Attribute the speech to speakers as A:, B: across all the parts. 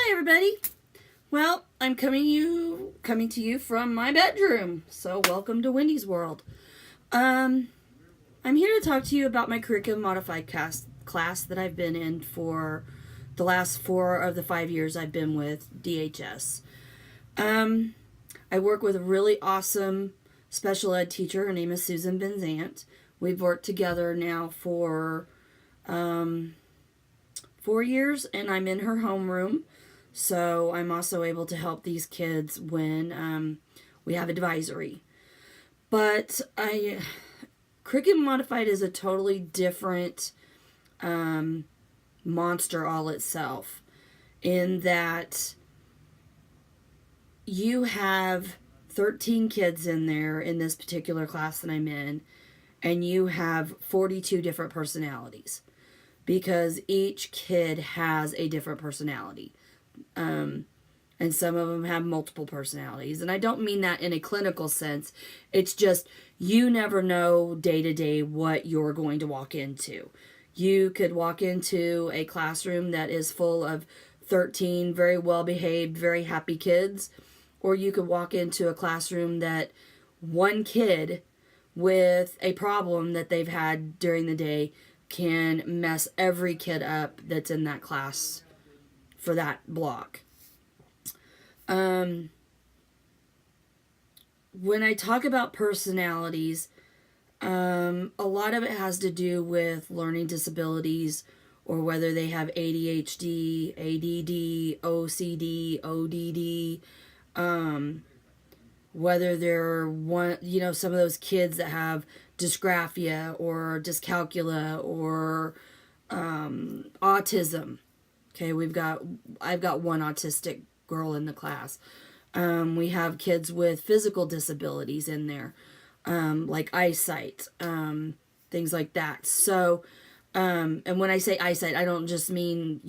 A: Hi everybody. Well, I'm coming to you from my bedroom. So welcome to Wendy's World. I'm here to talk to you about my curriculum modified class that I've been in for the last 4 of the 5 years I've been with DHS. I work with a really awesome special ed teacher. Her name is Susan Benzant. We've worked together now for 4 years, and I'm in her homeroom. So I'm also able to help these kids when we have advisory. But curriculum modified is a totally different monster all itself, in that you have 13 kids in there in this particular class that I'm in, and you have 42 different personalities, because each kid has a different personality. And some of them have multiple personalities. And I don't mean that in a clinical sense. It's just you never know day to day what you're going to walk into. You could walk into a classroom that is full of 13 very well behaved, very happy kids. Or you could walk into a classroom that one kid with a problem that they've had during the day can mess every kid up that's in that class for that block. When I talk about personalities, a lot of it has to do with learning disabilities, or whether they have ADHD, ADD, OCD, ODD, whether they're some of those kids that have dysgraphia or dyscalculia or autism. Okay, I've got one autistic girl in the class. We have kids with physical disabilities in there, like eyesight, things like that. So, and when I say eyesight, I don't just mean,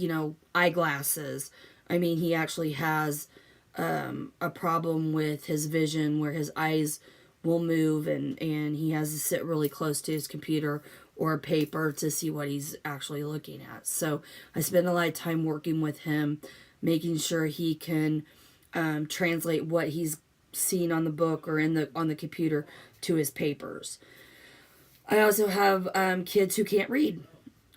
A: eyeglasses. I mean, he actually has a problem with his vision, where his eyes will move, and he has to sit really close to his computer or a paper to see what he's actually looking at. So I spend a lot of time working with him, making sure he can translate what he's seen on the book or on the computer to his papers. I also have kids who can't read.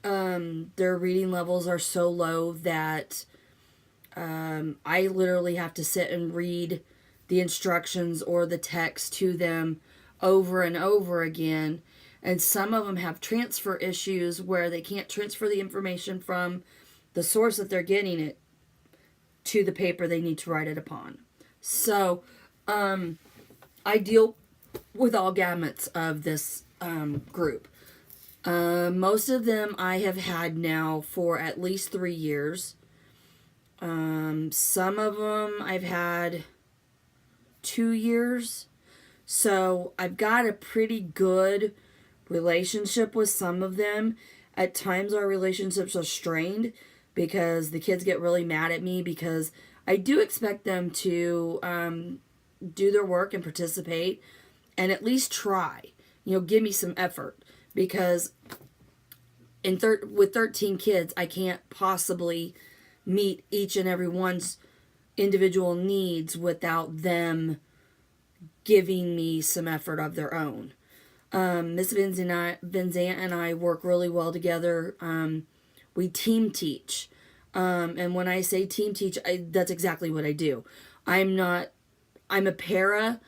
A: Their reading levels are so low that I literally have to sit and read the instructions or the text to them over and over again. And some of them have transfer issues where they can't transfer the information from the source that they're getting it to the paper they need to write it upon. So I deal with all gamuts of this group. Most of them I have had now for at least 3 years. Some of them I've had 2 years. So I've got a pretty good relationship with some of them. At times our relationships are strained because the kids get really mad at me, because I do expect them to do their work and participate and at least try. Give me some effort, because with 13 kids, I can't possibly meet each and every one's individual needs without them giving me some effort of their own. Miss Benzant and I work really well together. We team teach. And when I say team teach, that's exactly what I do. I'm a para,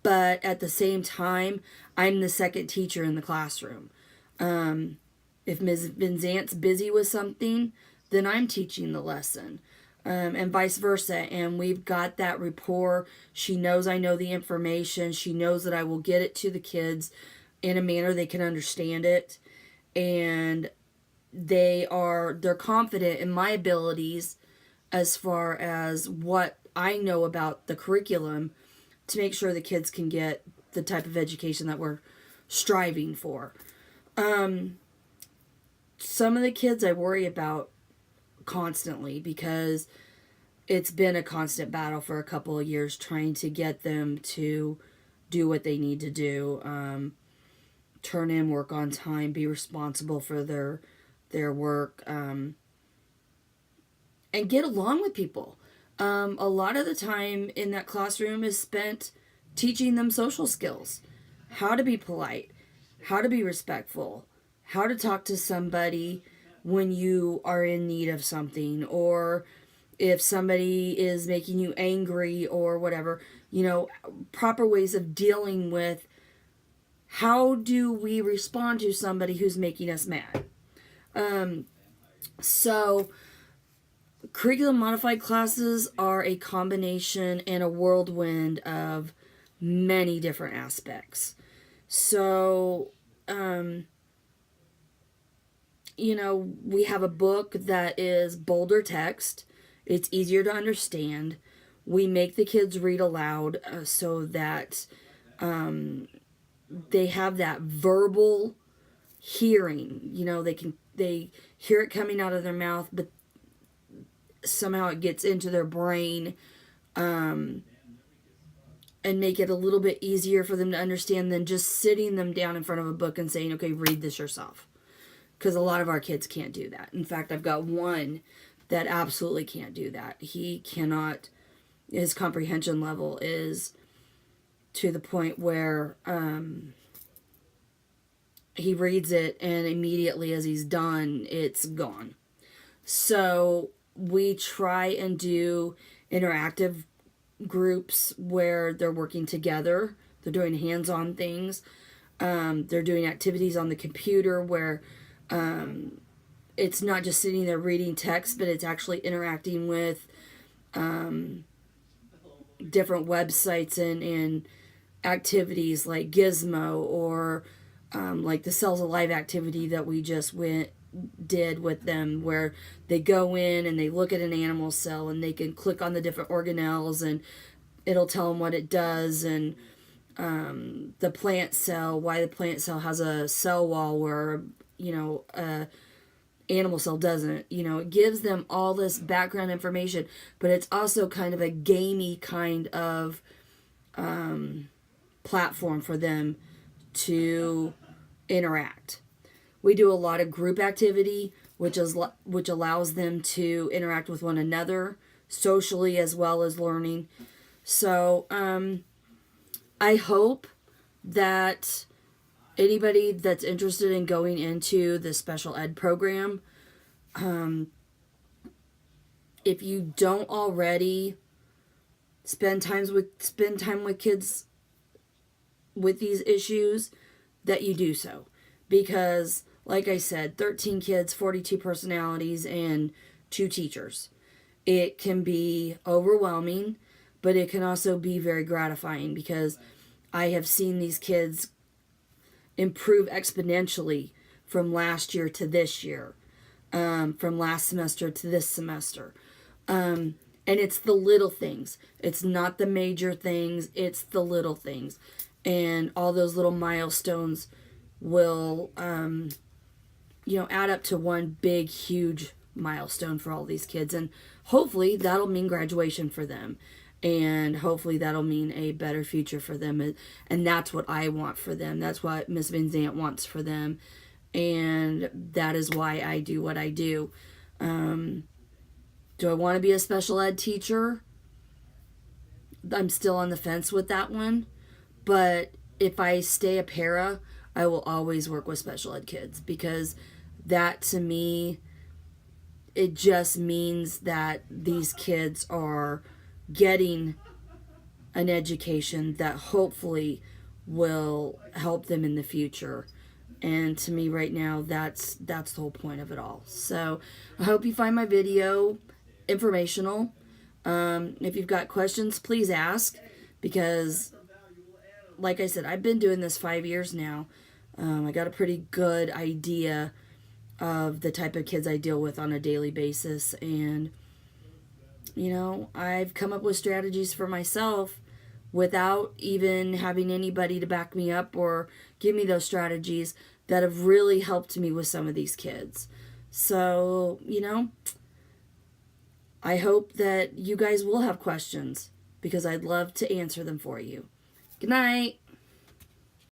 A: but at the same time, I'm the second teacher in the classroom. If Ms. Benzant's busy with something, then I'm teaching the lesson. And vice versa. And we've got that rapport. She knows I know the information. She knows that I will get it to the kids in a manner they can understand it. And they're confident in my abilities as far as what I know about the curriculum, to make sure the kids can get the type of education that we're striving for. Some of the kids I worry about constantly, because it's been a constant battle for a couple of years trying to get them to do what they need to do, turn in work on time, be responsible for their work. and get along with people. A lot of the time in that classroom is spent teaching them social skills, how to be polite, how to be respectful, how to talk to somebody when you are in need of something, or if somebody is making you angry or whatever, proper ways of dealing with how do we respond to somebody who's making us mad. So curriculum modified classes are a combination and a whirlwind of many different aspects. So, we have a book that is bolder text. It's easier to understand. We make the kids read aloud so that they have that verbal hearing. They hear it coming out of their mouth, but somehow it gets into their brain, and make it a little bit easier for them to understand than just sitting them down in front of a book and saying, okay, read this yourself. Because a lot of our kids can't do that. In fact, I've got one that absolutely can't do that. He cannot, his comprehension level is to the point where he reads it and immediately as he's done, it's gone. So we try and do interactive groups where they're working together. They're doing hands-on things. They're doing activities on the computer where it's not just sitting there reading text, but it's actually interacting with different websites and activities like Gizmo or like the Cells Alive activity that we just did with them, where they go in and they look at an animal cell and they can click on the different organelles and it'll tell them what it does, and the plant cell, why the plant cell has a cell wall where a animal cell doesn't. It gives them all this background information, but it's also kind of a gamey kind of platform for them to interact. We do a lot of group activity, which allows them to interact with one another socially as well as learning. So I hope that anybody that's interested in going into the special ed program, if you don't already spend time with kids with these issues, that you do so. Because, like I said, 13 kids, 42 personalities, and 2 teachers. It can be overwhelming, but it can also be very gratifying because I have seen these kids improve exponentially from last year to this year, from last semester to this semester. And it's the little things. It's not the major things. It's the little things. And all those little milestones will, add up to one big, huge milestone for all these kids. And hopefully that'll mean graduation for them. And hopefully that'll mean a better future for them. And that's what I want for them. That's what Miss Van Zant wants for them. And that is why I do what I do. Do I want to be a special ed teacher? I'm still on the fence with that one. But if I stay a para, I will always work with special ed kids, because that to me, it just means that these kids are getting an education that hopefully will help them in the future. And to me right now, that's the whole point of it all. So I hope you find my video informational. If you've got questions, please ask, because like I said, I've been doing this 5 years now. I got a pretty good idea of the type of kids I deal with on a daily basis. And, I've come up with strategies for myself without even having anybody to back me up or give me those strategies that have really helped me with some of these kids. So, I hope that you guys will have questions, because I'd love to answer them for you. Good night.